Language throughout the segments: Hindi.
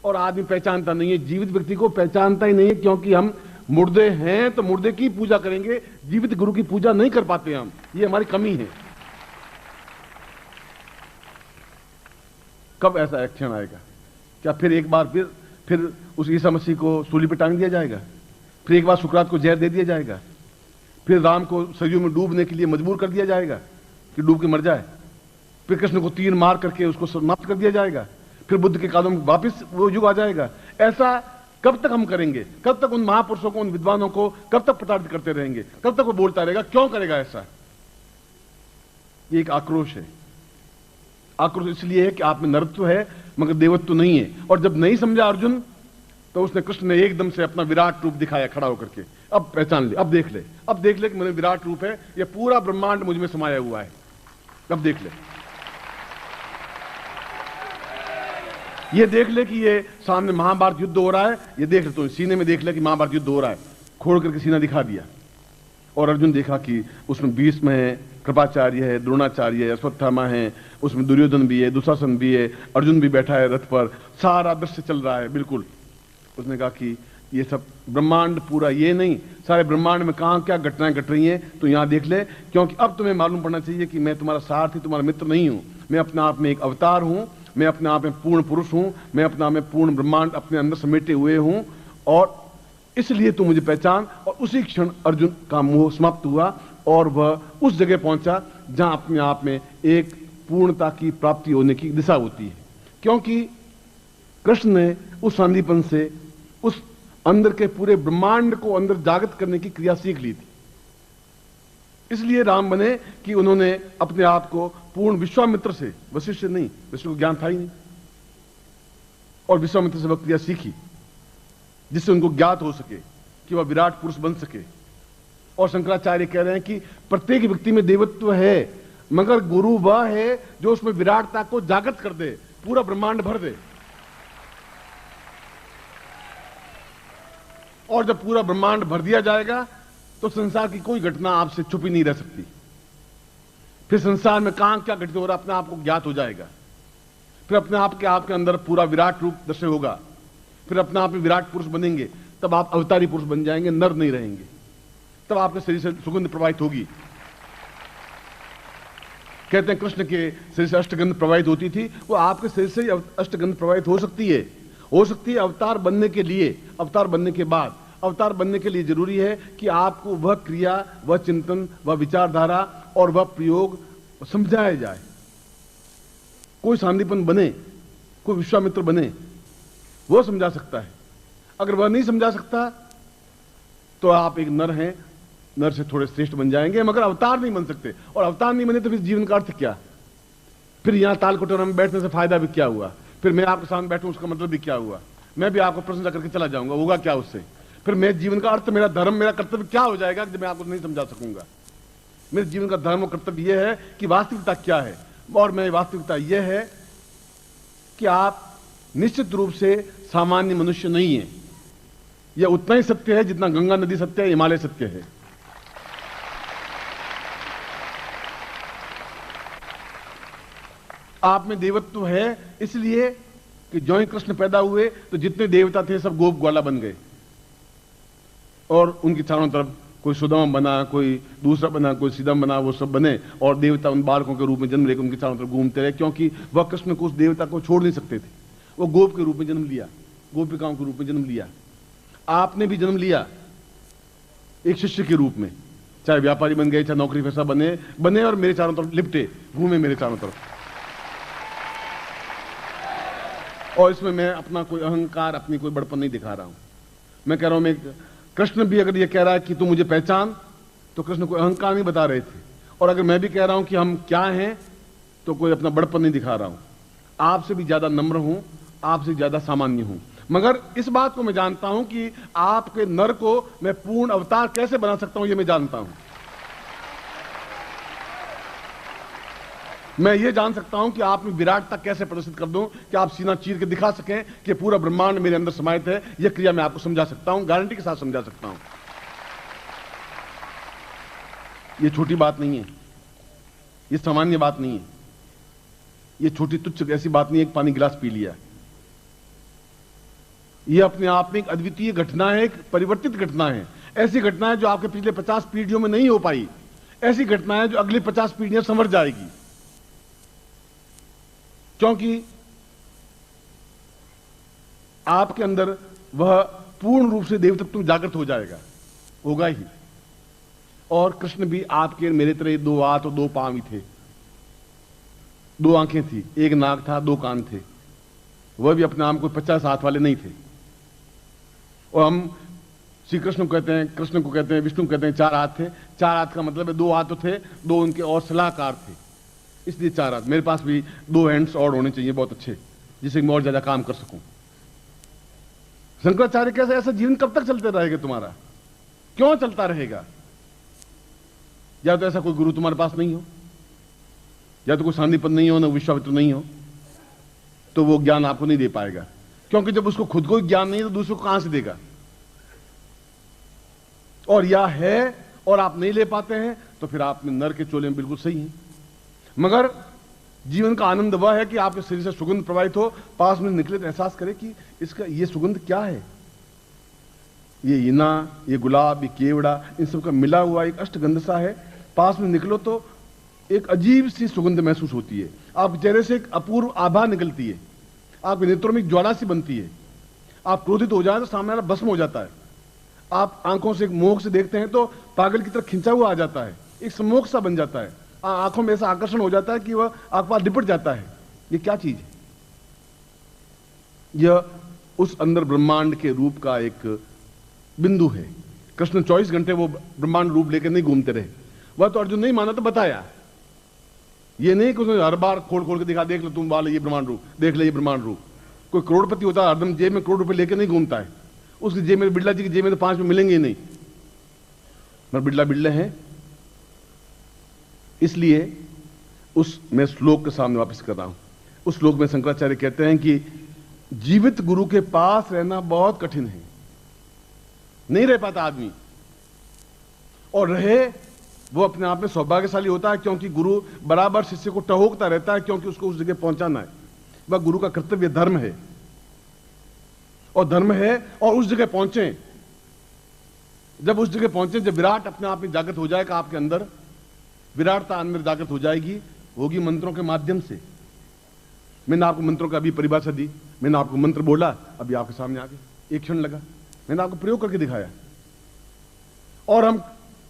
और आदमी पहचानता नहीं है। जीवित व्यक्ति को पहचानता ही नहीं है, क्योंकि हम मुर्दे हैं तो मुर्दे की पूजा करेंगे, जीवित गुरु की पूजा नहीं कर पाते हम। ये हमारी कमी है। कब ऐसा एक्शन आएगा? क्या फिर एक बार फिर उस ईसा मसीह को सूली पर टांग दिया जाएगा? फिर एक बार सुकरात को जहर दे दिया जाएगा? फिर राम को सरयू में डूबने के लिए मजबूर कर दिया जाएगा कि डूब के मर जाए? फिर कृष्ण को तीर मार करके उसको समाप्त कर दिया जाएगा? फिर बुद्ध के कालों में वापिस वो युग आ जाएगा? ऐसा कब तक हम करेंगे? कब तक उन महापुरुषों को, उन विद्वानों को कब तक प्रताड़ित करते रहेंगे? कब तक वो बोलता रहेगा? क्यों करेगा ऐसा? ये एक आक्रोश है। आक्रोश इसलिए है कि आप में नरत्व है मगर देवत्व नहीं है। और जब नहीं समझा अर्जुन, तो उसने, कृष्ण ने एकदम से अपना विराट रूप दिखाया खड़ा होकर के। अब पहचान ले, अब देख ले, अब देख ले कि मेरे विराट रूप है, ये पूरा ब्रह्मांड मुझ में समाया हुआ है। अब देख ले, ये देख ले कि ये सामने महाभारत युद्ध हो रहा है। ये देख ले, तो सीने में देख ले कि महाभारत युद्ध हो रहा है। खोल करके सीना दिखा दिया और अर्जुन देखा कि उसमें भीष्म है, कृपाचार्य है, द्रोणाचार्य है, अश्वत्थामा है, उसमें दुर्योधन भी है, दुशासन भी है, अर्जुन भी बैठा है रथ पर, सारा दृश्य चल रहा है बिल्कुल। उसने कहा कि ये सब ब्रह्मांड पूरा, ये नहीं, सारे ब्रह्मांड में कहां क्या घटनाएं घट रही हैं, तो यहां देख ले। क्योंकि अब तुम्हें मालूम पड़ना चाहिए कि मैं तुम्हारा सारथी, तुम्हारा मित्र नहीं हूं। मैं अपने आप में एक अवतार हूं, मैं अपने आप में पूर्ण पुरुष हूं, मैं अपने आप में पूर्ण ब्रह्मांड अपने अंदर समेटे हुए हूं, और इसलिए तू मुझे पहचान। और उसी क्षण अर्जुन का मोह समाप्त हुआ और वह उस जगह पहुंचा जहां अपने आप में एक पूर्णता की प्राप्ति होने की दिशा होती है। क्योंकि कृष्ण ने उस सांदीपन से उस अंदर के पूरे ब्रह्मांड को अंदर जागृत करने की क्रिया सीख ली थी। इसलिए राम बने कि उन्होंने अपने आप को पूर्ण विश्वामित्र से, वशिष्ठ से नहीं, वशिष्ठ को ज्ञान था ही नहीं, और विश्वामित्र से वह क्रिया सीखी जिससे उनको ज्ञात हो सके कि वह विराट पुरुष बन सके। और शंकराचार्य कह रहे हैं कि प्रत्येक व्यक्ति में देवत्व है, मगर गुरु वह है जो उसमें विराटता को जागृत कर दे, पूरा ब्रह्मांड भर दे। और जब पूरा ब्रह्मांड भर दिया जाएगा तो संसार की कोई घटना आपसे छुपी नहीं रह सकती। फिर संसार में कहां क्या घटित हो रहा है अपने आप को ज्ञात हो जाएगा। फिर अपने आप के अंदर पूरा विराट रूप दृश्य होगा। फिर अपने आप में विराट पुरुष बनेंगे, तब आप अवतारी पुरुष बन जाएंगे, नर नहीं रहेंगे। तब आपके शरीर से सुगंध प्रवाहित होगी। कहते हैं कृष्ण के शरीर से अष्टगंध प्रवाहित होती थी, वो आपके शरीर से अष्टगंध प्रवाहित हो सकती है। अवतार बनने के लिए, अवतार बनने के बाद, अवतार बनने के लिए जरूरी है कि आपको वह क्रिया, वह चिंतन, वह विचारधारा और वह प्रयोग समझाया जाए। कोई सांदीपन बने, कोई विश्वामित्र बने, वह समझा सकता है। अगर वह नहीं समझा सकता तो आप एक नर हैं, नर से थोड़े श्रेष्ठ बन जाएंगे, मगर अवतार नहीं बन सकते। और अवतार नहीं बने तो फिर जीवन का अर्थ क्या? फिर यहां ताल कटोरा में बैठने से फायदा भी क्या हुआ? फिर मैं आपके सामने बैठूं उसका मतलब भी क्या हुआ? मैं भी आपको प्रश्न करके चला जाऊंगा, होगा क्या उससे? फिर मेरे जीवन का अर्थ, मेरा धर्म, मेरा कर्तव्य क्या हो जाएगा जब मैं आपको नहीं समझा सकूंगा? मेरे जीवन का धर्म और कर्तव्य यह है कि वास्तविकता क्या है, और मेरी वास्तविकता यह है कि आप निश्चित रूप से सामान्य मनुष्य नहीं है। यह उतना ही सत्य है जितना गंगा नदी सत्य है, हिमालय सत्य है। आप में देवत्व है, इसलिए कि ज्यों ही कृष्ण पैदा हुए तो जितने देवता थे सब गोप ग्वाला बन गए, और उनकी चारों तरफ कोई सुदामा बना, कोई दूसरा बना, कोई सीधम बना, वो सब बने, और देवता उन बालकों के रूप में जन्म लेकर उनके चारों तरफ घूमते रहे। क्योंकि वह कृष्ण को, उस देवता को छोड़ नहीं सकते थे। वो गोप के रूप में जन्म लिया, गोपिकाओं के रूप में जन्म लिया। आपने भी जन्म लिया एक शिष्य के रूप में, चाहे व्यापारी बन गए, चाहे नौकरी पेशा बने और मेरे चारों तरफ लिपटे, घूमे मेरे चारों तरफ। और इसमें मैं अपना कोई अहंकार, अपनी कोई बड़पन नहीं दिखा रहा हूं। मैं कह रहा हूं, मैं, कृष्ण भी अगर ये कह रहा है कि तू मुझे पहचान, तो कृष्ण कोई अहंकार नहीं बता रहे थे। और अगर मैं भी कह रहा हूं कि हम क्या हैं, तो कोई अपना बड़पन नहीं दिखा रहा हूं। आपसे भी ज्यादा नम्र हूं, आपसे ज्यादा सामान्य हूं। मगर इस बात को मैं जानता हूं कि आपके नर को मैं पूर्ण अवतार कैसे बना सकता हूं, ये मैं जानता हूं। मैं ये जान सकता हूं कि आप में विराटता कैसे प्रदर्शित कर दूं कि आप सीना चीर के दिखा सकें कि पूरा ब्रह्मांड मेरे अंदर समाहित है। यह क्रिया मैं आपको समझा सकता हूं, गारंटी के साथ समझा सकता हूं। यह छोटी बात नहीं है, यह सामान्य बात नहीं है, यह छोटी तुच्छ ऐसी बात नहीं है, एक पानी गिलास पी लिया। ये अपने आप में एक अद्वितीय घटना है, एक परिवर्तित घटना है। ऐसी घटना है जो आपके पिछले 50 पीढ़ियों में नहीं हो पाई, ऐसी घटना है जो अगली 50 पीढ़ियां संवर जाएगी, क्योंकि आपके अंदर वह पूर्ण रूप से देव तत्व जागृत हो जाएगा, होगा ही। और कृष्ण भी आपके मेरे तरह 2 हाथ और 2 पांव ही थे, 2 आंखें थी, 1 नाक था, 2 कान थे। वह भी अपने आप को 50 हाथ वाले नहीं थे। और हम श्री कृष्ण को कहते हैं, कृष्ण को कहते हैं, विष्णु को कहते हैं 4 हाथ थे। 4 हाथ का मतलब है 2 हाथ तो थे, 2 उनके और सलाहकार थे, इसलिए 4 हाथ। मेरे पास भी 2 हैंड्स और होने चाहिए बहुत अच्छे, जिससे मैं और ज्यादा काम कर सकूं। शंकराचार्य कैसे, ऐसा जीवन कब तक चलते रहेगा तुम्हारा? क्यों चलता रहेगा? या तो ऐसा कोई गुरु तुम्हारे पास नहीं हो, या तो कोई सांदीपन नहीं हो, ना विश्वामित्र नहीं हो, तो वो ज्ञान आपको नहीं दे पाएगा। क्योंकि जब उसको खुद को ज्ञान नहीं है तो दूसरों को कहां से देगा? और या है और आप नहीं ले पाते हैं तो फिर आप नर के चोले में बिल्कुल सही हैं। मगर जीवन का आनंद वह है कि आपके शरीर से सुगंध प्रवाहित हो, पास में निकले तो एहसास करें कि इसका ये सुगंध क्या है, ये इना, ये गुलाब, ये केवड़ा, इन सब का मिला हुआ एक अष्टगंध सा है। पास में निकलो तो एक अजीब सी सुगंध महसूस होती है, आपके चेहरे से एक अपूर्व आभा निकलती है, आपके नेत्रों में एक ज्वाला सी बनती है। आप क्रोधित हो जाए तो सामने वाला भस्म हो जाता है। आप आंखों से एक मोह से देखते हैं तो पागल की तरह खिंचा हुआ आ जाता है, एक सम्मोह सा बन जाता है, आंखों में ऐसा आकर्षण हो जाता है कि वह आपके पास लिपट जाता है। ये क्या चीज है? यह उस अंदर ब्रह्मांड के रूप का एक बिंदु है। कृष्ण 24 घंटे वो ब्रह्मांड रूप लेकर नहीं घूमते रहे। वह तो अर्जुन नहीं माना तो बताया, ये नहीं कि उसने हर बार खोल खोल के दिखा, देख लो तुम वाले ये ब्रह्मांड रूप, देख ले ये ब्रह्मांड रूप। कोई करोड़पति होता है हरदम जेब में करोड़ रुपए लेकर नहीं घूमता है, उसकी जेब में, बिड़ला जी की जेब में तो 5 में मिलेंगे ही नहीं, मगर बिड़ला बिड़ले हैं। इसलिए उस मैं श्लोक के सामने वापस कर रहा हूं। उस श्लोक में शंकराचार्य कहते हैं कि जीवित गुरु के पास रहना बहुत कठिन है, नहीं रह पाता आदमी, और रहे वो अपने आप में सौभाग्यशाली होता है, क्योंकि गुरु बराबर शिष्य को टहोकता रहता है, क्योंकि उसको उस जगह पहुंचाना है। वह गुरु का कर्तव्य धर्म है, और धर्म है और उस जगह पहुंचे। जब उस जगह पहुंचे, जब विराट अपने आप में जागृत हो जाएगा, आपके अंदर विराटता अंदर जागृत हो जाएगी, होगी मंत्रों के माध्यम से। मैंने आपको मंत्रों का अभी परिभाषा दी, मैंने आपको मंत्र बोला, अभी आपके सामने आ गए, एक क्षण लगा, मैंने आपको प्रयोग करके दिखाया। और हम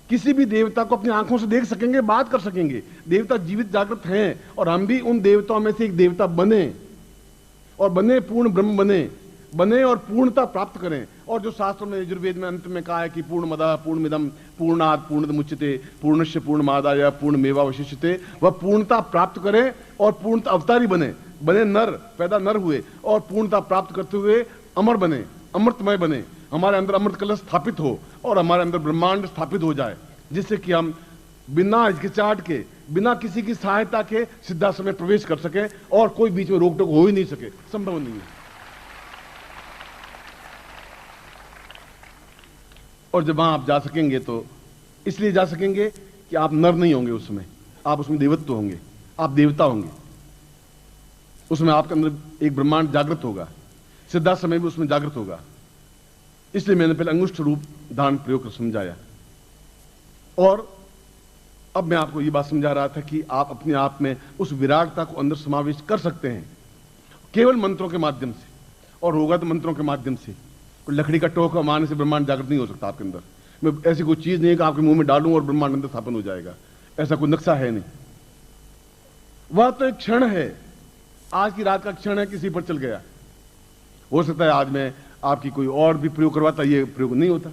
किसी भी देवता को अपनी आंखों से देख सकेंगे, बात कर सकेंगे। देवता जीवित जागृत हैं, और हम भी उन देवताओं में से एक देवता बने, और बने पूर्ण ब्रह्म बने और पूर्णता प्राप्त करें। और जो शास्त्रों में यजुर्वेद में अंत में कहा है कि पूर्णमदः पूर्णमिदं पूर्णात् पूर्णमुच्यते पूर्णस्य पूर्णमादाय पूर्णमेवावशिष्यते, वह पूर्णता प्राप्त करें और पूर्णता अवतारी बने नर, पैदा नर हुए, और पूर्णता प्राप्त करते हुए अमर बने, अमृतमय बने, हमारे अंदर अमृत कलश स्थापित हो और हमारे अंदर ब्रह्मांड स्थापित हो जाए, जिससे कि हम बिना हिचकिचाहट के, बिना किसी की सहायता के सिद्धाश्रम में प्रवेश कर सके, और कोई बीच में रोक टोक हो ही नहीं सके, संभव नहीं है। और जब वहां आप जा सकेंगे तो इसलिए जा सकेंगे कि आप नर नहीं होंगे, उसमें आप उसमें देवत्व होंगे, आप देवता होंगे, उसमें आपके अंदर एक ब्रह्मांड जागृत होगा, सिद्धाश्रम में भी उसमें जागृत होगा। इसलिए मैंने पहले अंगुष्ठ रूप धारण प्रयोग कर समझाया, और अब मैं आपको यह बात समझा रहा था कि आप अपने आप में उस विराटता को अंदर समावेश कर सकते हैं केवल मंत्रों के माध्यम से, और होगा तो मंत्रों के माध्यम से। लकड़ी का टोका मारने से ब्रह्मांड जागृत नहीं हो सकता आपके अंदर। मैं ऐसी कोई चीज नहीं है कि आपके मुंह में डालूं और ब्रह्मांड अंदर स्थापन हो जाएगा, ऐसा कोई नक्शा है नहीं। वह तो एक क्षण है, आज की रात का क्षण है, किसी पर चल गया। हो सकता है आज मैं आपकी कोई और भी प्रयोग करवाता, ये प्रयोग नहीं होता।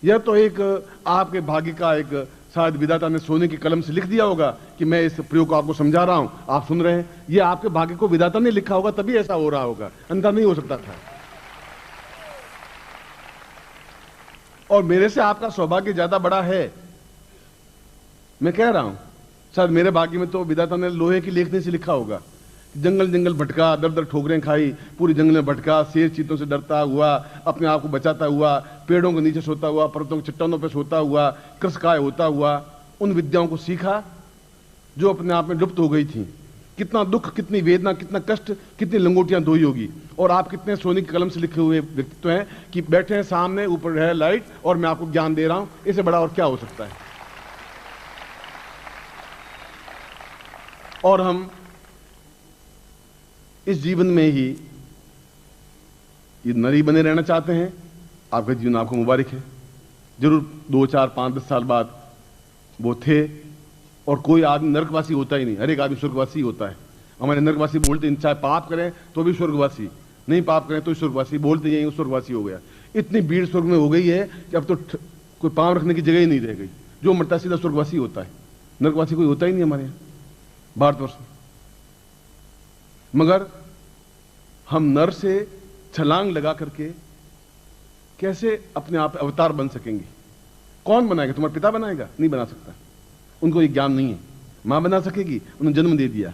यह तो एक आपके भाग्य का एक, शायद विधाता ने सोने की कलम से लिख दिया होगा कि मैं इस प्रयोग को आपको समझा रहा हूं, आप सुन रहे हैं। यह आपके भाग्य को विधाता ने लिखा होगा, तभी ऐसा हो रहा होगा, अंतर नहीं हो सकता था। और मेरे से आपका सौभाग्य ज्यादा बड़ा है, मैं कह रहा हूं। शायद मेरे भाग्य में तो विधाता ने लोहे की लेखनी से लिखा होगा, जंगल जंगल भटका, दर दर ठोकरें खाई, पूरी जंगल में भटका, शेर चीतों से डरता हुआ, अपने आप को बचाता हुआ, पेड़ों के नीचे सोता हुआ, पर्वतों के चट्टानों पर सोता हुआ, कृषकाय होता हुआ, उन विद्याओं को सीखा जो अपने आप में लुप्त हो गई थी। कितना दुख, कितनी वेदना, कितना कष्ट, कितनी लंगोटियां धोई होगी, और आप कितने सोने की कलम से लिखे हुए व्यक्तित्व हैं कि बैठे हैं सामने, ऊपर है लाइट और मैं आपको ज्ञान दे रहा हूं। इससे बड़ा और क्या हो सकता है? और हम इस जीवन में ही ये नरी बने रहना चाहते हैं। आपका जीवन आपको मुबारक है। जरूर 2, 4, 5, 10 साल बाद वो थे। और कोई आदमी नरकवासी होता ही नहीं, हर एक आदमी स्वर्गवासी होता है। हमारे नरकवासी बोलते हैं चाहे पाप करें तो भी स्वर्गवासी, नहीं पाप करें तो स्वर्गवासी, बोलते यही स्वर्गवासी हो गया। इतनी भीड़ स्वर्ग में हो गई है कि अब तो कोई पांव रखने की जगह ही नहीं रह गई। जो मरता सीधा स्वर्गवासी होता है, नरकवासी कोई होता ही नहीं हमारे यहाँ भारतवर्ष में। मगर हम नर से छलांग लगा करके कैसे अपने आप अवतार बन सकेंगे? कौन बनाएगा? तुम्हारा पिता बनाएगा? नहीं बना सकता, उनको ये ज्ञान नहीं है। मां बना सकेगी, उन्होंने जन्म दे दिया,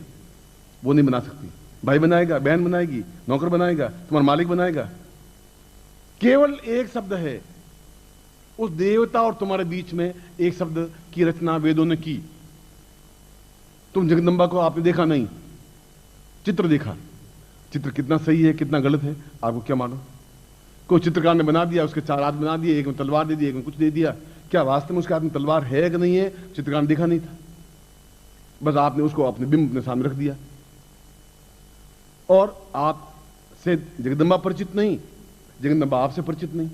वो नहीं बना सकती। भाई बनाएगा, बहन बनाएगी, नौकर बनाएगा, तुम्हारा मालिक बनाएगा। केवल एक शब्द है उस देवता और तुम्हारे बीच में, एक शब्द की रचना वेदों ने की। तुम जगदम्बा को आपने देखा नहीं, चित्र देखा। चित्र कितना सही है कितना गलत है आपको क्या मालूम? कोई चित्रकार ने बना दिया, उसके 4 हाथ बना दिए, एक में तलवार दे दी, एक में कुछ दे दिया। क्या वास्तव में उसके हाथ में तलवार है कि नहीं है चित्रकार ने देखा नहीं था। बस आपने उसको अपने बिंब अपने सामने रख दिया। और आप से जगदम्बा परिचित नहीं, जगदम्बा आपसे परिचित नहीं।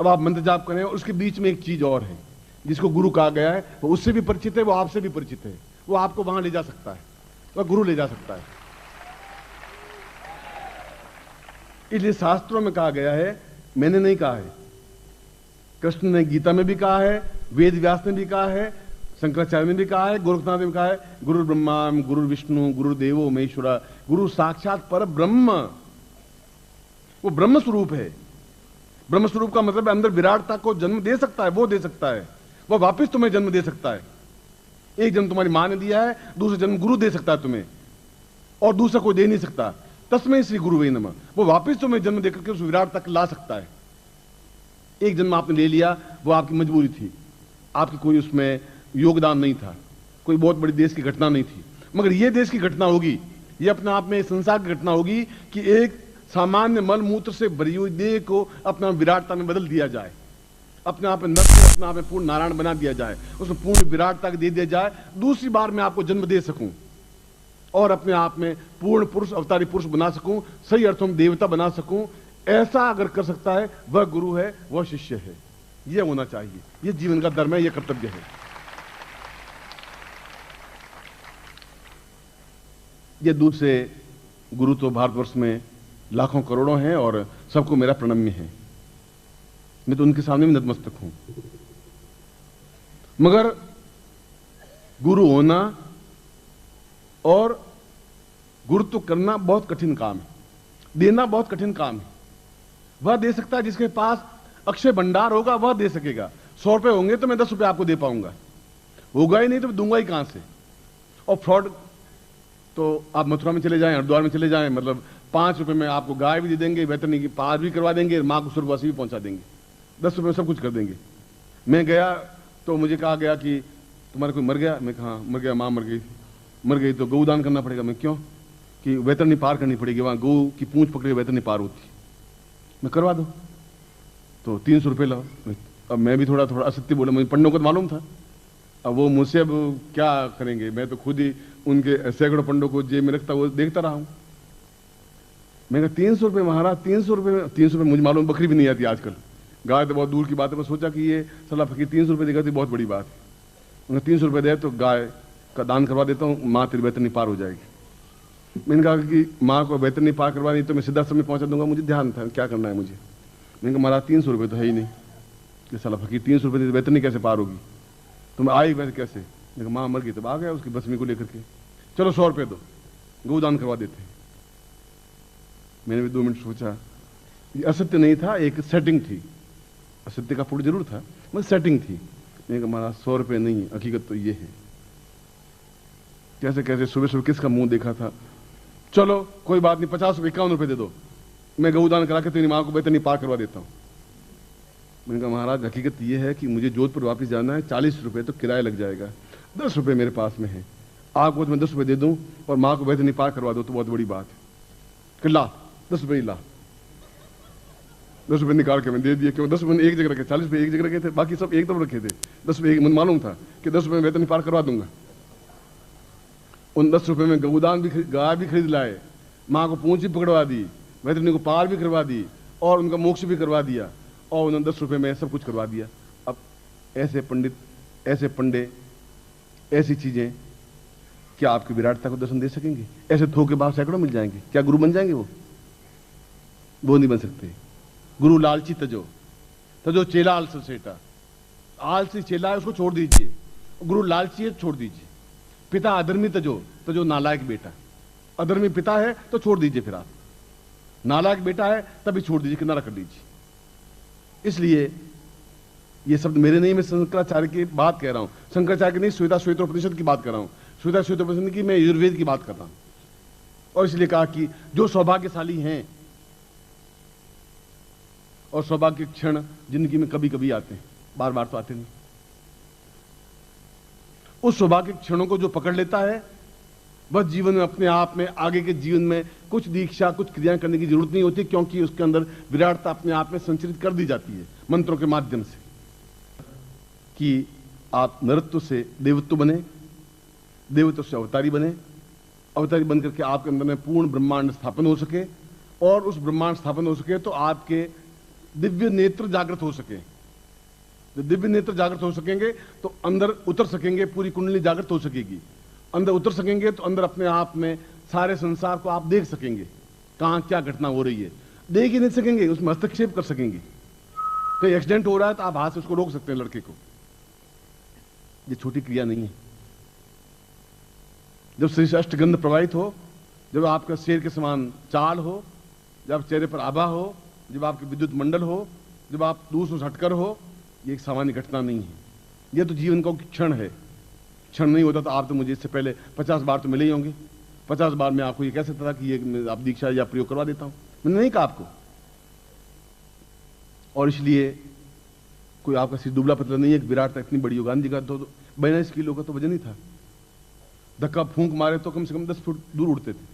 अब आप मंत्र जाप करें और उसके बीच में एक चीज और है जिसको गुरु कहा गया है। वो उससे भी परिचित है, वो आपसे भी परिचित है। वो आपको वहां ले जा सकता है, वह गुरु ले जा सकता है। इसलिए शास्त्रों में कहा गया है, मैंने नहीं कहा है, कृष्ण ने गीता में भी कहा है, वेद व्यास ने भी कहा है, शंकराचार्य ने भी कहा है, गोरखनाथ ने भी कहा है, गुरु ब्रह्मा गुरु विष्णु गुरु देवो महेश्वरा, गुरु साक्षात पर ब्रह्म। वो ब्रह्म स्वरूप है। ब्रह्म स्वरूप का मतलब अंदर विराटता को जन्म दे सकता है, वो दे सकता है, वो वापिस तुम्हें जन्म दे सकता है। एक जन्म तुम्हारी मां ने दिया है, दूसरा जन्म गुरु दे सकता है तुम्हें, और दूसरा कोई दे नहीं सकता। तस्मै श्री गुरु वै नमः। वो वापिस तुम्हें जन्म देकर के उस विराट तक ला सकता है। एक जन्म आपने ले लिया, वो आपकी मजबूरी थी, आपकी कोई उसमें योगदान नहीं था, कोई बहुत बड़ी देश की घटना नहीं थी। मगर यह देश की घटना होगी, यह अपने आप में संसार की घटना होगी कि एक सामान्य मल मूत्र से भरी हुई देह को अपना विराटता में बदल दिया जाए, अपने आप में नर को अपने आप में पूर्ण नारायण बना दिया जाए, उसमें पूर्ण विराटता दे दिया जाए। दूसरी बार मैं आपको जन्म दे सकूं और अपने आप में पूर्ण पुरुष अवतारी पुरुष बना सकूं, सही अर्थों में देवता बना सकूं। ऐसा अगर कर सकता है वह गुरु है, वह शिष्य है। यह होना चाहिए, यह जीवन का धर्म है, यह कर्तव्य है। ये दूसरे गुरु तो भारतवर्ष में लाखों करोड़ों हैं और सबको मेरा प्रणम्य है। मैं तो उनके सामने भी नतमस्तक हूं। मगर गुरु होना और गुरुत्व करना बहुत कठिन काम है, देना बहुत कठिन काम है। वह दे सकता है जिसके पास अक्षय भंडार होगा, वह दे सकेगा। 100 रुपए होंगे तो मैं 10 रुपए आपको दे पाऊंगा, होगा ही नहीं तो दूंगा ही कहां से। और फ्रॉड तो आप मथुरा में चले जाएं, हरिद्वार में चले जाएं, मतलब 5 रुपए में आपको गाय भी दे देंगे, वेतरनी की पार भी करवा देंगे, मां को स्वर्गवासी भी पहुंचा देंगे, 10 रुपए में सब कुछ कर देंगे। मैं गया तो मुझे कहा गया कि तुम्हारा कोई मर गया? मैं कहा मर गया, मां मर गई तो गौदान करना पड़ेगा। मैं क्यों? कि वेतरनी पार करनी पड़ेगी, वहां गौ की पूंछ पकड़े वेतरनी पार होती। मैं करवा दो तो 300 रुपये लाओ। अब मैं भी थोड़ा असत्य बोला, मुझे पंडों को तो मालूम था। अब वो मुझसे अब क्या करेंगे, मैं तो खुद ही उनके सैकड़ों पंडों को जेब में रखता वो देखता रहा हूं। मैं कहा 300 रुपये महाराज, 300 रुपये, 300 रुपये मुझे मालूम बकरी भी नहीं आती आजकल, गाय तो बहुत दूर की बात है। मैं सोचा कि ये सलाह फकीर 300 रुपये देगा तो बहुत बड़ी बात है। उन्हें 300 रुपये दे तो गाय का दान करवा देता हूँ, माँ तेरी वेतरनी पार हो जाएगी। मैंने कहा कि माँ को वेतरनी पार करवानी तो मैं सीधा समय पहुंचा दूंगा, मुझे ध्यान था क्या करना है मुझे। मैंने कहा महाराज 300 रुपये तो है ही नहीं, ये सलाह फकीर 300 रुपये वेतरनी कैसे पार होगी, तुम आई वैसे कैसे? मैंने कहा माँ मर गई, तब आ गया उसकी बसमी को लेकर के, चलो 100 रुपये दो, गोदान करवा देते। मैंने भी 2 मिनट सोचा, ये असत्य नहीं था, एक सेटिंग थी, असत्य का फूट जरूर था मगर सेटिंग थी। मैंने कहा महाराज 100 रुपये नहीं, हकीकत तो ये है। कैसे कैसे सुबह सुबह किसका मुंह देखा था, चलो कोई बात नहीं 50 रुपये 51 रुपये दे दो, मैं गौदान करा के तेरी माँ को वेतरनी पार करवा देता हूँ। मैंने कहा महाराज हकीकत ये है कि मुझे जोधपुर वापस जाना है, 40 रुपये तो किराया लग जाएगा, 10 रुपये मेरे पास में है, आपको तो मैं 10 रुपये दे दूं और माँ को वेतरनी पार करवा दो तो बहुत बड़ी बात है। कि ला 10 रुपये ला। 10 रुपये निकाल के मैं दे दिए, क्यों 10 रुपये एक जगह रखे, 40 रुपये एक जगह रखे थे, बाकी सब एक तरफ रखे थे। 10 रुपये मुझे मालूम था कि 10 रुपये वेतन पार करवा दूंगा। उन 10 रुपये में गौदान भी, गाय भी खरीद लाए, माँ को पूंछ भी पकड़वा दी, वैतरणी को पार भी करवा दी और उनका मोक्ष भी करवा दिया, और उन्होंने 10 रुपये में सब कुछ करवा दिया। अब ऐसे पंडित, ऐसे पंडे, ऐसी चीजें क्या आपकी विराटता को दर्शन दे सकेंगे? ऐसे थोके बाद सैकड़ों मिल जाएंगे, क्या गुरु बन जाएंगे? वो नहीं बन सकते। गुरु लालची तजो, तजो चेला आलसी सेटा। आलसी चेला है उसको छोड़ दीजिए, गुरु लालची है छोड़ दीजिए। पिता अधर्मी तजो, तजो नालायक बेटा। अधर्मी पिता है तो छोड़ दीजिए, फिर आप नालायक बेटा है तभी छोड़ दीजिए, किनारा कर दीजिए। इसलिए ये शब्द मेरे नहीं, मैं शंकराचार्य की बात कह रहा हूं। शंकराचार्य की नहीं, श्वेता श्वेतोपनिषद की बात कर रहा हूं। श्वेता श्वेतोपनिषद की मैं यजुर्वेद की बात कर रहा हूं। और इसलिए कहा कि जो सौभाग्यशाली हैं, और सौभाग्य क्षण जिंदगी में कभी कभी आते हैं, बार बार तो आते नहीं, उस सौभाग्य क्षणों को जो पकड़ लेता है, बस जीवन में अपने आप में आगे के जीवन में कुछ दीक्षा, कुछ क्रियाएं करने की जरूरत नहीं होती, क्योंकि उसके अंदर विराटता अपने आप में संचरित कर दी जाती है मंत्रों के माध्यम से। कि आप नरत्व से देवत्व बने, देवत्व से अवतारी बने, अवतारी बन करके आपके अंदर में पूर्ण ब्रह्मांड स्थापन हो सके, और उस ब्रह्मांड स्थापन हो सके तो आपके दिव्य नेत्र जागृत हो सके। जब दिव्य नेत्र जागृत हो सकेंगे तो अंदर उतर सकेंगे, पूरी कुंडली जागृत हो सकेगी। अंदर उतर सकेंगे तो अंदर अपने आप में सारे संसार को आप देख सकेंगे, कहां क्या घटना हो रही है। देख ही नहीं सकेंगे, उसमें हस्तक्षेप कर सकेंगे। कहीं एक्सीडेंट हो रहा है तो आप हाथ से उसको रोक सकते हैं, लड़के को। ये छोटी क्रिया नहीं है। जब शरीर से अष्टगंध प्रवाहित हो, जब आपका शेर के समान चाल हो, जब चेहरे पर आभा हो, जब आपके विद्युत मंडल हो, जब आप दूसरों से हटकर हो, ये एक सामान्य घटना नहीं है। यह तो जीवन का क्षण है। क्षण नहीं होता तो आप तो मुझे इससे पहले 50 बार तो मिले ही होंगे। 50 बार मैं आपको ये कह सकता था कि ये आप दीक्षा या प्रयोग करवा देता हूं, मैंने नहीं कहा आपको। और इसलिए कोई आपका सिर दुबला पतला नहीं है, एक विराट था, इतनी बड़ी हो। गांधी का तो 42 किलो का तो वजन ही था। धक्का फूंक मारे तो कम से कम 10 फुट दूर उड़ते थे,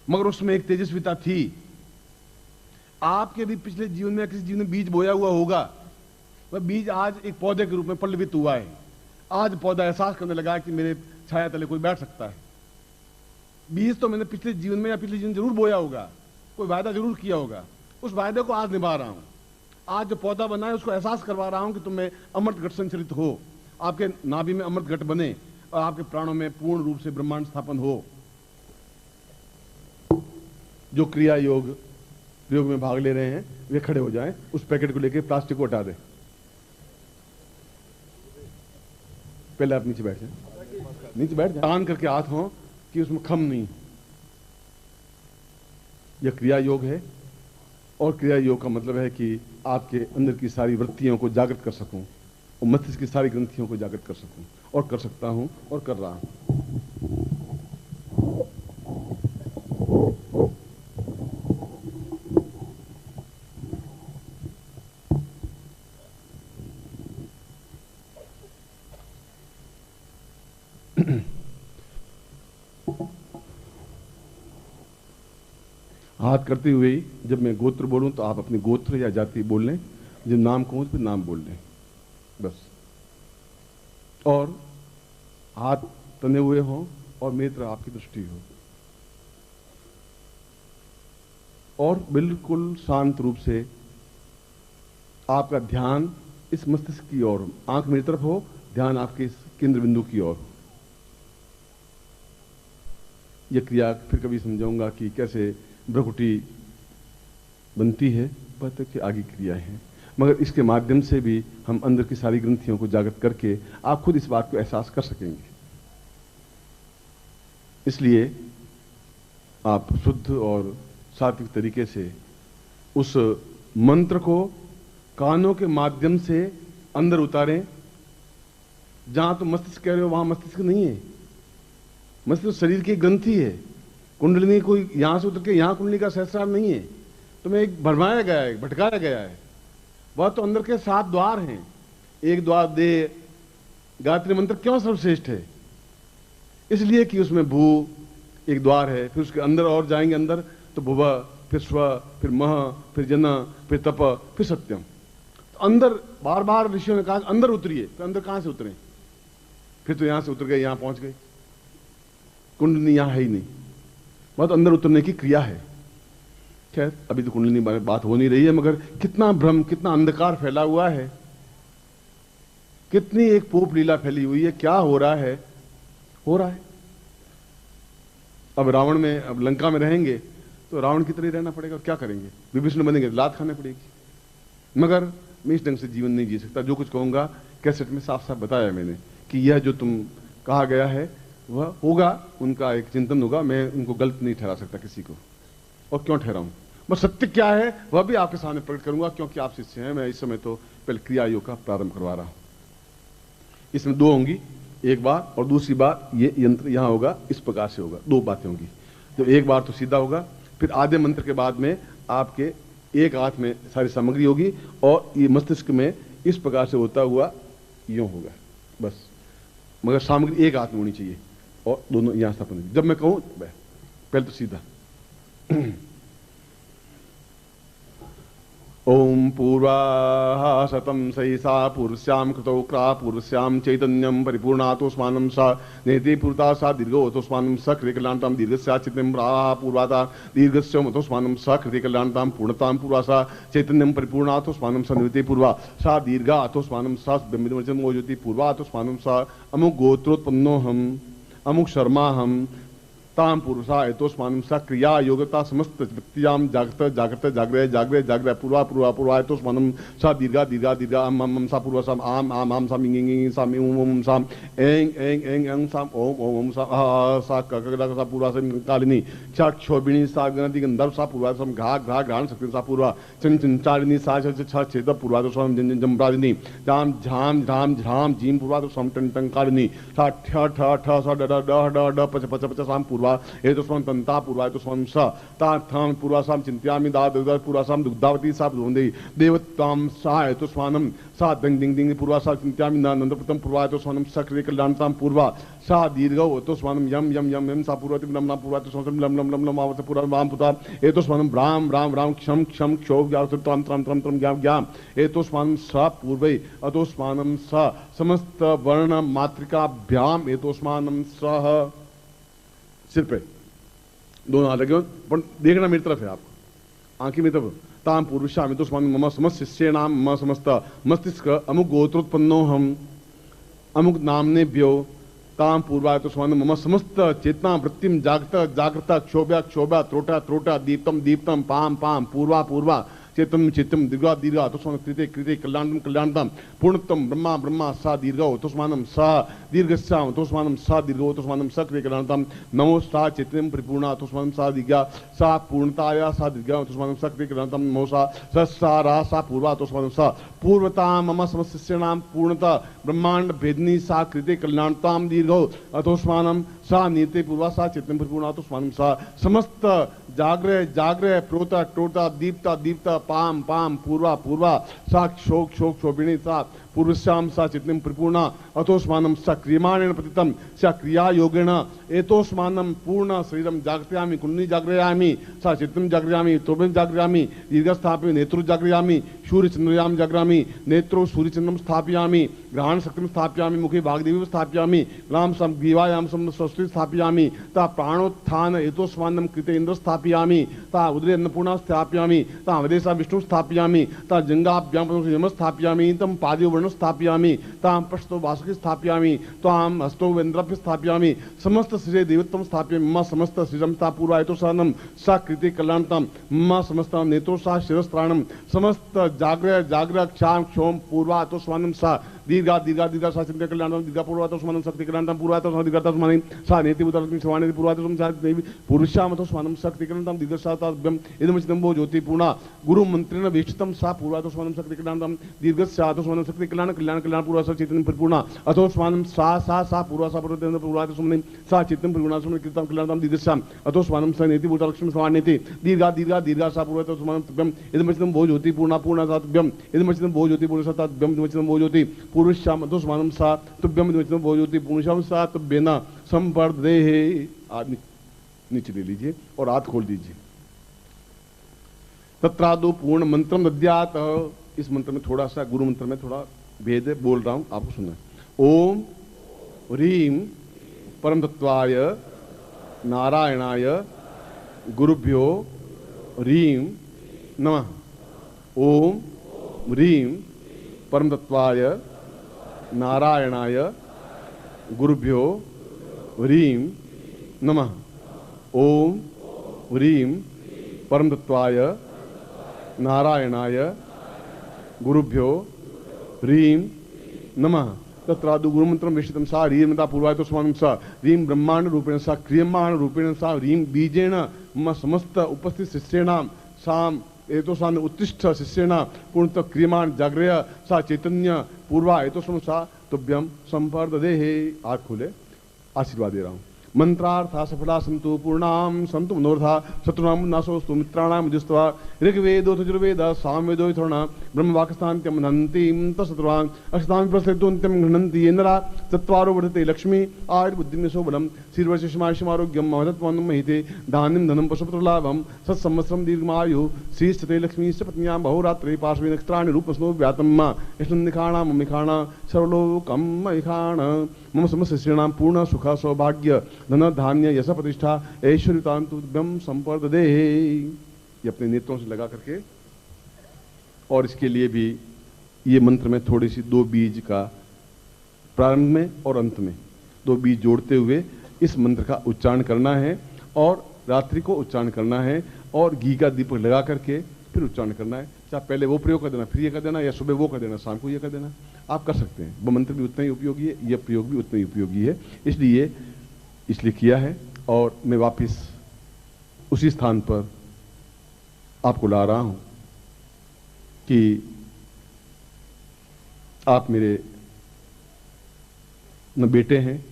मगर उसमें एक तेजस्विता थी। आपके भी पिछले जीवन में, किसी जीवन में बीज बोया हुआ होगा, वह बीज आज एक पौधे के रूप में पल्लवित हुआ है। आज पौधा एहसास करने लगा है कि मेरे छाया तले कोई बैठ सकता है। बीज तो मैंने पिछले जीवन में या पिछले जीवन जरूर बोया होगा, कोई वायदा जरूर किया होगा, उस वायदे को आज निभा रहा हूं। आज जो पौधा बना है उसको एहसास करवा रहा हूं कि तुम्हें अमृत घट संचरित हो, आपके नाभि में अमृत घट बने और आपके प्राणों में पूर्ण रूप से ब्रह्मांड स्थापन हो। जो क्रिया योग प्रयोग में भाग ले रहे हैं वे खड़े हो जाएं, उस पैकेट को लेकर प्लास्टिक को हटा दें। पहले आप नीचे बैठ जाएं, नीचे बैठ जाएं, तान करके हाथ हो कि उसमें खम नहीं। यह क्रिया योग है, और क्रिया योग का मतलब है कि आपके अंदर की सारी वृत्तियों को जागृत कर सकूं और मस्तिष्क की सारी ग्रंथियों को जागृत कर सकूं, और कर सकता हूं और कर रहा हूं। हाथ करते हुए ही जब मैं गोत्र बोलूं तो आप अपनी गोत्र या जाति बोल लें, जब नाम कहूं तो नाम बोल लें बस। और हाथ तने हुए हों और मेरी तरफ आपकी दृष्टि हो, और बिल्कुल शांत रूप से आपका ध्यान इस मस्तिष्क की ओर, आंख मेरी तरफ हो, ध्यान आपके इस केंद्र बिंदु की ओर। यह क्रिया फिर कभी समझाऊंगा कि कैसे भ्रकुटी बनती है, पता कि आगे क्रिया है, मगर इसके माध्यम से भी हम अंदर की सारी ग्रंथियों को जागृत करके आप खुद इस बात को एहसास कर सकेंगे। इसलिए आप शुद्ध और सात्विक तरीके से उस मंत्र को कानों के माध्यम से अंदर उतारें। जहां तो मस्तिष्क कह रहे हो वहां मस्तिष्क नहीं है, मस्तिष्क शरीर की ग्रंथि है। कुंडली कोई यहां से उतर के यहां कुंडली का सहस्रार नहीं है, तुम्हें एक भरमाया गया है, भटकाया गया है। वह तो अंदर के 7 द्वार हैं। एक द्वार दे गायत्री मंत्र क्यों सर्वश्रेष्ठ है? इसलिए कि उसमें भू एक द्वार है, फिर उसके अंदर और जाएंगे, अंदर तो भुव, फिर स्व, फिर मह, फिर जन, फिर तप, फिर सत्यम। तो अंदर बार बार ऋषियों ने कहा अंदर उतरिए, तो अंदर कहां से उतरे? फिर तो यहां से उतर गए, यहां पहुंच गए, कुंडलिनी यहां है ही नहीं। बहुत अंदर उतरने की क्रिया है। खैर अभी तो कुंडलिनी बात हो नहीं रही है, मगर कितना भ्रम, कितना अंधकार फैला हुआ है, कितनी एक पोप लीला फैली हुई है। क्या हो रहा है? हो रहा है। अब रावण में, अब लंका में रहेंगे तो रावण की तरह रहना पड़ेगा, और क्या करेंगे? विभीषण बनेंगे तो लात खाने पड़ेगी। मगर मैं इस ढंग से जीवन नहीं जी सकता। जो कुछ कहूंगा कैसेट में साफ साफ बताया मैंने कि यह जो तुम कहा गया है वह होगा, उनका एक चिंतन होगा। मैं उनको गलत नहीं ठहरा सकता किसी को, और क्यों ठहराऊं? बस सत्य क्या है वह भी आपके सामने प्रकट करूंगा, क्योंकि आप शिष्य हैं। मैं इस समय तो पहले क्रिया योग का प्रारंभ करवा रहा हूं। इसमें दो होंगी, एक बार, और दूसरी बात ये यंत्र यहां होगा, इस प्रकार से होगा। दो बातें होंगी। तो एक बार तो सीधा होगा, फिर आधे मंत्र के बाद में आपके एक हाथ में सारी सामग्री होगी, और ये मस्तिष्क में इस प्रकार से होता हुआ यूं होगा बस। मगर सामग्री एक हाथ में होनी चाहिए, और दोनों यहां स्थापन। जब मैं कहूं पहले तो सीधा ओम पूर्वा शतम सहिसा पूर्वश्याम कृतौक्रा पूर्वश्याम चैतन्यम परिपूर्णातोस्मानं सा नेति पूर्ता सा दीर्घोतोस्मानं स कृतिकल्याणतां दीर्घस्या चित्तं प्राहा पूर्वाता दीर्घस्योमतोस्मानं स कृतिकल्याणतां पूर्णतां पूर्वासा चैतन्यम परिपूर्णातोस्मानं स निवृत्ति पूर्वा सा दीर्घातोस्मानं सा ब्रह्मवचन मोजति पूर्वातोस्मानं सा अमुक गोत्रोत्पन्नोहम अमुक शर्माहम ताम पुरुषा एतोस्मानं सा क्रिया योगता समस्त व्यक्तियाम जागृत जागृत जागृत जागृत जागृत पूर्वा पूर्वा पूर्वा एतोस्मानं सा दीर्घा दीर्घा दीर्घा अम अम सा पूर्वा साम आम आम आम साम इंग इंग साम ओम ओम साम एंग एंग एंग एंग साम ओम ओम ओम सा सा ककड़ा सा पूर्वा से कालिनी चा क्षोभिणी सा गणति गंधर्व सा पूर्वा सम घा घा घ्राण शक्ति सा पूर्वा चन चंचालिनी सा छ छेद पूर्वा तो सम जन जमराजिनी जाम झाम झाम झाम जीम पूर्वा तो सम टन टन कालिनी सा ठ ठ ठ सा ड ड ड ड पच पच पच साम पूर्वा एतोस्मानं तंता पूर्वा एतोस्मानं सा ता थाम पूर्वा साम चिंत्यामि दा दुग्धा पूर्वा साम दुग्धावती सा दुग्धे देवताम सा एतोस्मानं सा दंग दिंग दिंग पूर्वा सा चिंत्यामि नंदप्रतम पूर्वा एतोस्मानं सा क्रिय कल्याणतां पूर्वा सा दीर्घौ एतोस्मानं यम यम यम यम सा पूर्वति नम नम पूर्वा एतोस्मानं लम लम लम लम आवत पूर्वा वाम पुता एतोस्मानं राम राम राम क्षम क्षम क्षोभ व्यावत त्रम त्रम त्रम त्रम ज्ञाम ज्ञाम एतोस्मानं सा पूर्वै अतोस्मानं सा समस्त वर्ण मातृकाभ्याम एतोस्मानं सह। सिर पे दोनों हाथ लगे, पर देखना मेरी तरफ है, आपको आंखें मेरी तरफ। ताम पूर्वश्यामि तो मम समस्त शिष्येणाम मम समस्त मस्तिष्क अमुक गोत्रोत्पन्नो हम अमुक नामनेभ्यो ताम पूर्वा तो मम समस्त चेतना वृत्तिम जागृत जागृत क्षोभ्या क्षोभ्या त्रोटा त्रोटा दीप्तम दीप्तम पाम पाम पूर्वा पूर्वा चेतम चित्तम दीर्घा दीर्घा तोस्मानं कृते कृते कल्याणं कल्याणतां पूर्णतम ब्रह्मा ब्रह्मा सा दीर्घौ तोस्मानं सा दीर्घस्याम तोस्मानं सा दीर्घौ तोस्मानं स कृते कल्याणतां नमो सा चैतन्यं परिपूर्णा तोस्मानं सा दीर्घा सा पूर्णताया सा दीर्घा तोस्मानं स कृते कल्याणतां नमो सा सा सा पूर्वा तोस्मानं सा पूर्वता मम समस्यानां पूर्णता ब्रह्मांड भेदनी सा कृते कल्याणतां दीर्घौ अतोस्मानं सा नीते पूर्वा सा चैतन्यं परिपूर्णा तोस्मानं सा समस्त जागृह जागृह प्रोता टोता दीप्ता दीप्ता पाम पाम पूर्वा पूर्वा सा शोक शोक शोभिणी सा पूर्वश्याम सा चित्तं परिपूर्णा अतोस्मानं सा क्रियमाणेन पतितं सा क्रिया योगेन एतोस्मानं पूर्ण शरीरं जागृयामि कुंडली जागृयामि सा चित्तं जागृयामि त्वं जागृयामि दीर्घस्थापयामि नेत्रं जागृयामि सूर्यचंद्रयां जागृयामि नेत्रो सूर्यचंद्रं स्थापयामि ग्रहण शक्तिं स्थापयामि मुखे भागदेवी स्थापयामि ग्राम सम ग्रीवायां सम स्वस्ति स्थापयामि ता प्राणोत्थान एतोस्मानं कृते इंद्र स्थापयामि ता उदरे अन्नपूर्णा स्थापयामि ता अवदेशा विष्णु स्थापयामि ता जंगाभ्यां यम स्थापयामि तम पादयो वर्ण स्थापयामि ताम पृष्ठो वासुकी स्थापयामि ताम हस्तो वेन्द्रभ्य स्थापयामि समस्त श्री देवत्वं स्थापयामि मम समस्त श्रीरं ता पूर्वायतोसानं सा कृते कल्याणतां मम समस्त नेत्रो सा शिरस्त्राणं समस्त जागृह जागृह क्षाम क्षोम पूर्वातोस्मानं सा दीर्घा दीर्घा दीर्घा सा चिंत्य कल्याणतां दीर्घा पूर्वातोस्मानं शक्ति कल्याणतां पूर्वातोस्मानं दीर्घातोस्मानं सा नेति उदरग्नि श्रवाणि पूर्वातोस्मानं सा देवी पुरुषामतोस्मानं शक्ति कल्याणतां दीर्घशाताभ्यं इदमचितं भो ज्योतिपूर्णा गुरु मंत्रेण वेष्टितं सा पूर्वातोस्मानं शक्ति कल्याणतां दीर्घस्यातोस्मानं शक्ति कल्याण कल्याण कल्याण पूर्वा सा चैतन्य परिपूर्णा अतोस्मानं सा पूर्वा सा पूर्वातोस्मानं सा चित्तं परिपूर्णा कृतं कल्याणतां दीर्घस्याम अतोस्मानं सा नेति उदरग्नि श्रवाणि दीर्घा दीर्घा दीर्घा सा पूर्वातोस्मानं इदमचितं भो ज्योतिपूर्णा पूर्णा साभ्यं इदमचितं भो ज्योतिपूर्णा साभ्यं इदमचितं भो ज्योति पुरुषाम अतोस्मानं सा तुभ्यं इदमचितं भो ज्योति पुरुषाम सा तुभ्येन संवर्धेहि। नीचे ले लीजिए और हाथ खोल दीजिए। तत्रादो पूर्ण मंत्रम दद्यात। इस मंत्र में थोड़ा सा, गुरु मंत्र में थोड़ा भेद है, बोल रहा हूं, आपको सुनना। ओम ह्रीम परम तत्वाय नारायणाय गुरुभ्यो ह्रीम नमः। ओम ह्रीम परम तत्वाय नारायणाय गुरुभ्यो ह्रीम नमः। ओम ह्रीम परम तत्वाय नारायणाय गुरुभ्यो ह्रीम नमः। तत्रादु गुरु मंत्रम विशितम सा ह्रीमता पूर्वाय तो स्वामी सा ह्रीम ब्रह्मांड रूपेण सा क्रियमाण रूपेण सा ह्रीम बीजेन मम समस्त उपस्थित शिष्येणाम साम एतो साम उत्तिष्ठ शिष्येण पूर्णतः क्रियमाण जागृय सा चैतन्य पूर्वा एतो सम सा तुभ्यम संपर्ददेहे। आँख खोले, आशीर्वाद दे रहा हूँ। मंत्रार्था सफला संतु पूर्णाम संतु मनोरथा शत्रुनाम नाशोस्तु मित्राणाम जुस्तवा ऋग्वेदो यजुर्वेद सामवेदो यथोर्णा ब्रह्मवाक्स्थान्त्यम नन्तिं तत्सत्वान् अष्टांग प्रसिद्धोन्त्यम घ्नन्ति येनरा चत्वारो वर्धते लक्ष्मी आयुर्बुद्धिं यशोबलं श्रीर्वशिष्मायुष्यमारोग्यं महत्त्वं महिते धान्यं धनं पशुपुत्रलाभं सत्संवत्सरं दीर्घमायुः श्रीस्थिते लक्ष्मीश्च पत्न्यां बहुरात्रे पार्श्वे नक्षत्राणि रूपस्नो व्यातं यष्णन्निखाणां ममिखाणा सर्वलोकं महिखाण। मम समस्त शिष्याणां पूर्ण सुख सौभाग्य धन धान्य यश प्रतिष्ठा ऐश्वर्यतांतुभ्यम संपर्ददेहे। ये अपने नेत्रों से लगा करके, और इसके लिए भी ये मंत्र में थोड़ी सी 2 बीज का प्रारंभ में और अंत में 2 बीज जोड़ते हुए इस मंत्र का उच्चारण करना है, और रात्रि को उच्चारण करना है, और घी का दीपक लगा करके फिर उच्चारण करना है। चाहे पहले वो प्रयोग कर देना, फिर ये कर देना, या सुबह वो कर देना, शाम को ये कर देना, आप कर सकते हैं। वो मंत्र भी उतना ही उपयोगी है, यह प्रयोग भी उतना ही उपयोगी है, इसलिए किया है। और मैं वापस उसी स्थान पर आपको ला रहा हूं कि आप मेरे न बेटे हैं,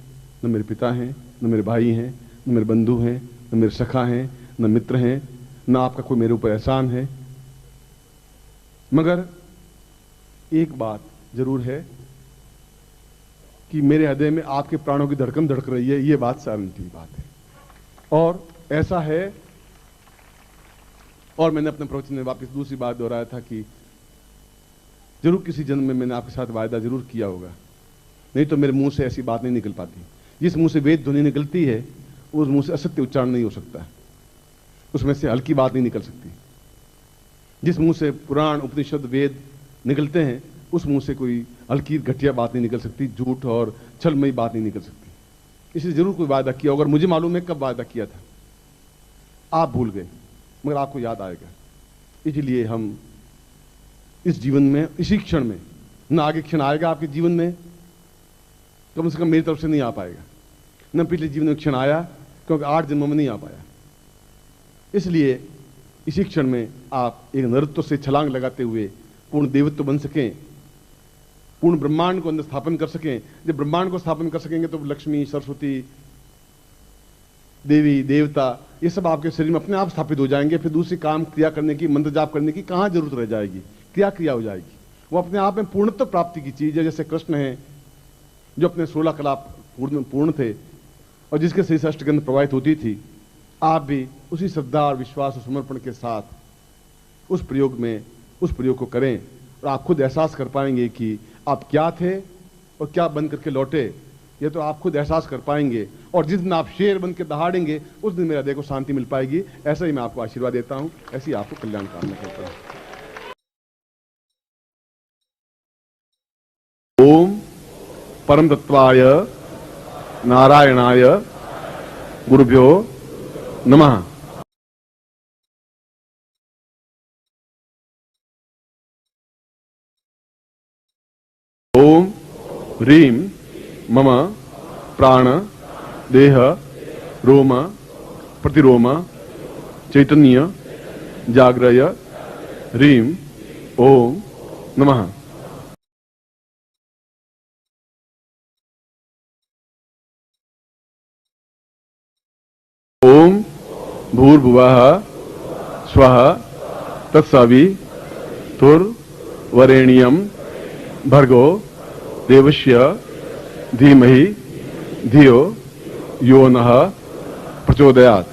न मेरे पिता हैं, न मेरे भाई हैं, न मेरे बंधु हैं, न मेरे सखा हैं, न मित्र हैं, न आपका कोई मेरे ऊपर एहसान है, मगर एक बात जरूर है कि मेरे हृदय में आपके प्राणों की धड़कन धड़क रही है। ये बात सारंटी बात है, और ऐसा है। और मैंने अपने प्रवचन में वापस दूसरी बात दोहराया था कि जरूर किसी जन्म में मैंने आपके साथ वायदा जरूर किया होगा, नहीं तो मेरे मुंह से ऐसी बात नहीं निकल पाती। जिस मुंह से वेद ध्वनि निकलती है उस मुंह से असत्य उच्चारण नहीं हो सकता, उसमें से हल्की बात नहीं निकल सकती। जिस मुंह से पुराण उपनिषद वेद निकलते हैं उस मुंह से कोई हल्की घटिया बात नहीं निकल सकती, झूठ और छलमयी बात नहीं निकल सकती। इसलिए जरूर कोई वादा किया होगा, मुझे मालूम है कब वादा किया था, आप भूल गए, मगर आपको याद आएगा। इसलिए हम इस जीवन में, इसी क्षण में, न आगे क्षण आएगा आपके जीवन में, कम से कम मेरी तरफ से नहीं आ पाएगा, न पिछले जीवन में क्षण आया, क्योंकि 8 जन्मों में नहीं आ पाया। इसलिए इसी क्षण में आप एक नृत्य से छलांग लगाते हुए पूर्ण देवत्व बन सकें, पूर्ण ब्रह्मांड को अंदर स्थापन कर सकें। जब ब्रह्मांड को स्थापन कर सकेंगे तो लक्ष्मी, सरस्वती, देवी, देवता, ये सब आपके शरीर में अपने आप स्थापित हो जाएंगे। फिर दूसरी काम क्रिया करने की, मंत्र जाप करने की कहां जरूरत रह जाएगी, क्रिया हो जाएगी। वो अपने आप में पूर्णत्व प्राप्ति की चीज है। जैसे कृष्ण है जो अपने 16 कला पूर्ण थे और जिसके शरीर से अष्टगंध प्रवाहित होती थी, आप भी उसी श्रद्धा और विश्वास और समर्पण के साथ उस प्रयोग को करें, और आप खुद एहसास कर पाएंगे कि आप क्या थे और क्या बन करके लौटे। ये तो आप खुद एहसास कर पाएंगे, और जिस दिन आप शेर बन के दहाड़ेंगे उस दिन मेरा हृदय को शांति मिल पाएगी। ऐसा ही मैं आपको आशीर्वाद देता हूं, ऐसी आपको कल्याण कामना करता हूं। ओम परम तत्वाय नारायणाय गुरुभ्यो नमः। ओम ह्रीम मम प्राण देह रोम प्रतिरोम चैतन्य जाग्रय ह्रीम ओम नमः। ओम भूर्भुवः स्वः तत्सवितुर्वरेण्यं भर्गो देवस्य धीमहि धियो यो नः प्रचोदयात्।